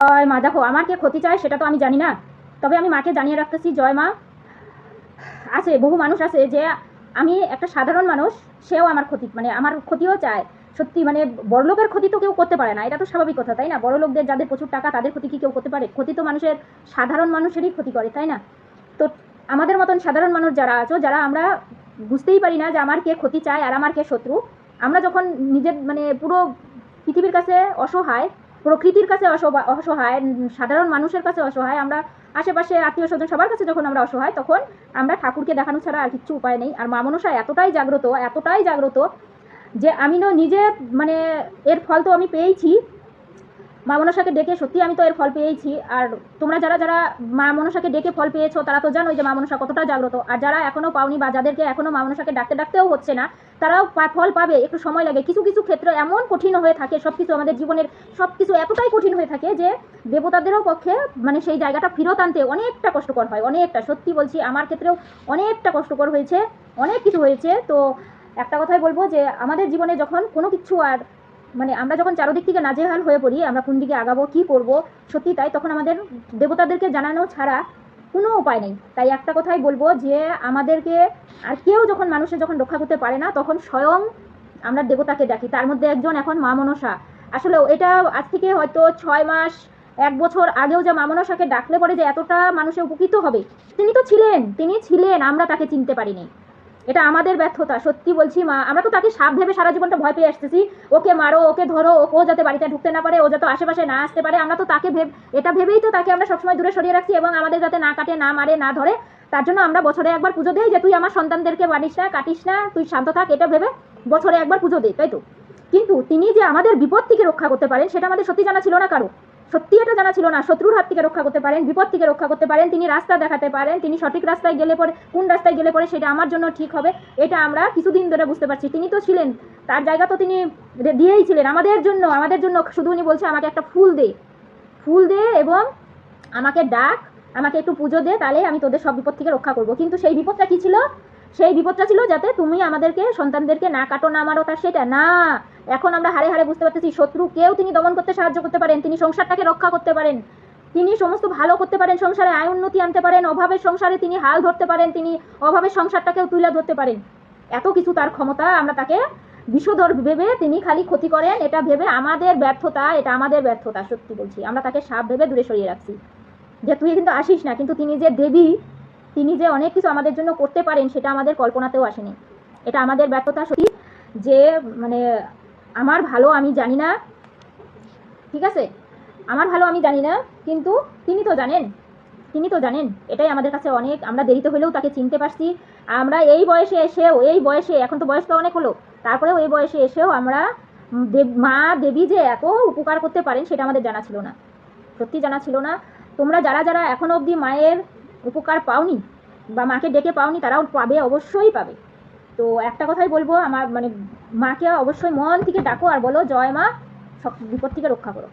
মা দেখো, আমার কে ক্ষতি চায় সেটা তো আমি জানি না, তবে আমি মাকে জানিয়ে রাখতেছি, জয় মা। আছে বহু মানুষ আছে যে আমি একটা সাধারণ মানুষ, সেও আমার ক্ষতি মানে আমার ক্ষতিও চায়। সত্যি মানে বড়লোকের ক্ষতি তো কেউ করতে পারে না, এটা তো স্বাভাবিক কথা, তাই না? বড়লোকদের যাদের প্রচুর টাকা তাদের ক্ষতি কি কেউ করতে পারে? ক্ষতি তো মানুষের সাধারণ মানুষেরই ক্ষতি করে, তাই না? তো আমাদের মতন সাধারণ মানুষ যারা আছো, যারা আমরা বুঝতেই পারি না যে আমার কে ক্ষতি চায় আর আমার কে শত্রু, আমরা যখন নিজের মানে পুরো পৃথিবীর কাছে অসহায়, প্রকৃতির কাছে অসহায়, সাধারণ মানুষের কাছে অসহায়, আমরা আশেপাশে আত্মীয় স্বজন সবার কাছে যখন আমরা অসহায়, তখন আমরা ঠাকুরকে দেখানো ছাড়া আর কিচ্ছু উপায় নেই। আর মা মনসা এতটাই জাগ্রত যে আমি না নিজে মানে এর ফল তো আমি পেয়েছি। মা মনসাকে ডেকে সত্যি আমি তো এর ফল পেয়েছি। আর তোমরা যারা যারা মা মনসাকে ডেকে ফল পেয়েছো তারা তো জানোই যে মা মনসা কতটা জাগ্রত। আর যারা এখনো পাওনি বা যাদেরকে এখনো মা মনসাকে ডাকতেও হচ্ছে না, তারাও ফল পাবে, একটু সময় লাগে। কিছু কিছু ক্ষেত্রে এমন কঠিন হয়ে থাকে, সবকিছু আমাদের জীবনের সবকিছু এতটাই কঠিন হয়ে থাকে যে দেবতাদেরও পক্ষে মানে সেই জায়গাটা ফেরত আনতে অনেকটা কষ্টকর হয়, অনেকটা। সত্যি বলছি, আমার ক্ষেত্রেও অনেকটা কষ্টকর হয়েছে, অনেক কিছু হয়েছে। তো একটা কথাই বলবো যে আমাদের জীবনে যখন কোনো কিছু আর মানে আমরা যখন চারদিক থেকে নাজেহাল হয়ে পড়ি, আমরা কোন দিকে আগাবো, কি করব, সত্যি তাই, তখন আমাদের দেবতাদেরকে জানানো ছাড়া কোনো উপায় নেই। তাই একটা কথাই বলবো যে আমাদেরকে আর কেউ যখন মানুষের যখন রক্ষা করতে পারে না, তখন স্বয়ং আমরা দেবতাকে ডাকি। তার মধ্যে একজন এখন মা মনসা। আসলে এটা আজ থেকে হয়তো 6 মাস 1 বছর আগেও যে মা মনসাকে ডাকলে পরে যে এতটা মানুষের উপকৃত হবে, তিনি ছিলেন, আমরা তাকে চিনতে পারিনি। এটা আমাদের ব্যর্থতা, সত্যি বলছি মা। আমরা তো তাকে সাপ ভেবে সারা জীবনটা ভয় পেয়ে আসতেছি, ওকে মারো, ওকে ধরো, ও যাতে বাড়িতে ঢুকতে না পারে, ও যাতে আশেপাশে না আসতে পারে। আমরা তো তাকে এটা ভেবেই তো তাকে আমরা সবসময় দূরে সরিয়ে রাখছি, এবং আমাদের যাতে না কাটে, না মারে, না ধরে, তার জন্য আমরা বছরে একবার পুজো দিই যে তুই আমার সন্তানদেরকে মারিস না, কাটিস না, তুই শান্ত থাক, এটা ভেবে বছরে একবার পুজো দিই, তাই তো? কিন্তু তিনি যে আমাদের বিপদ থেকে রক্ষা করতে পারেন সেটা আমাদের সত্যি জানা ছিল না কারো। সত্যি এটা জানা ছিল না। শত্রুর হাত থেকে রক্ষা করতে পারেন, বিপদ থেকে রক্ষা করতে পারেন, তিনি রাস্তা দেখাতে পারেন, তিনি সঠিক রাস্তায় গেলে পরে কোন রাস্তায় গেলে পরে সেটা আমার জন্য ঠিক হবে, এটা আমরা কিছুদিন ধরে বুঝতে পারছি। তিনি তো ছিলেন, তার জায়গা তো তিনি দিয়েই ছিলেন আমাদের জন্য। শুধু উনি বলছে আমাকে একটা ফুল দে এবং আমাকে ডাক, আমাকে একটু পুজো দে, তাহলে আমি তোদের সব বিপদ থেকে রক্ষা করবো। কিন্তু সেই বিপদটা কি ছিল? সেই বিপদটা ছিল যাতে তুমি আমাদেরকে সন্তানদেরকে না কাটো, না মারো, তার সেটা না। এখন আমরা হারে হারে বুঝতে পারতেছি শত্রুকেও তিনি দমন করতে সাহায্য করতে পারেন, তিনি সংসারটাকে রক্ষা করতে পারেন, তিনি সমস্ত ভালো করতে পারেন, সংসারে আয় উন্নতি আনতে পারেন, অভাবের সংসারে তিনি হাল ধরতে পারেন, তিনি অভাবের সংসারটাকেও তুলে ধরতে পারেন। এত কিছু তার ক্ষমতা, আমরা তাকে বিষধর ভেবে তিনি খালি ক্ষতি করেন, এটা ভেবে আমাদের ব্যর্থতা, এটা আমাদের ব্যর্থতা। সত্যি বলছি, আমরা তাকে সাপ ভেবে দূরে সরিয়ে রাখছি যে তুই কিন্তু আসিস না। কিন্তু তিনি যে দেবী, তিনি যে অনেক কিছু আমাদের জন্য করতে পারেন সেটা আমাদের কল্পনাতেও আসেনি। এটা আমাদের ব্যর্থতা সত্যি, যে মানে আমার ভালো আমি জানি না, ঠিক আছে, আমার ভালো আমি জানি না, কিন্তু তিনি তো জানেন। এটাই আমাদের কাছে অনেক। আমরা দেরিতে হলেও তাকে চিনতে পারছি। আমরা এই বয়সে এখন তো বয়স তো অনেক হলো, তারপরেও এই বয়সে এসেও আমরা মা দেবী যে এত উপকার করতে পারেন সেটা আমাদের জানা ছিল না, সত্যি জানা ছিল না। তোমরা যারা যারা এখনো অবধি মায়ের উপকার পাওনি বা মাকে ডেকে পাওনি, তারাও পাবে, অবশ্যই পাবে। তো একটা কথাই বলবো, আমার মানে মাকে অবশ্যই মন থেকে ডাকো আর বলো জয় মা, সব বিপদ থেকে রক্ষা করো।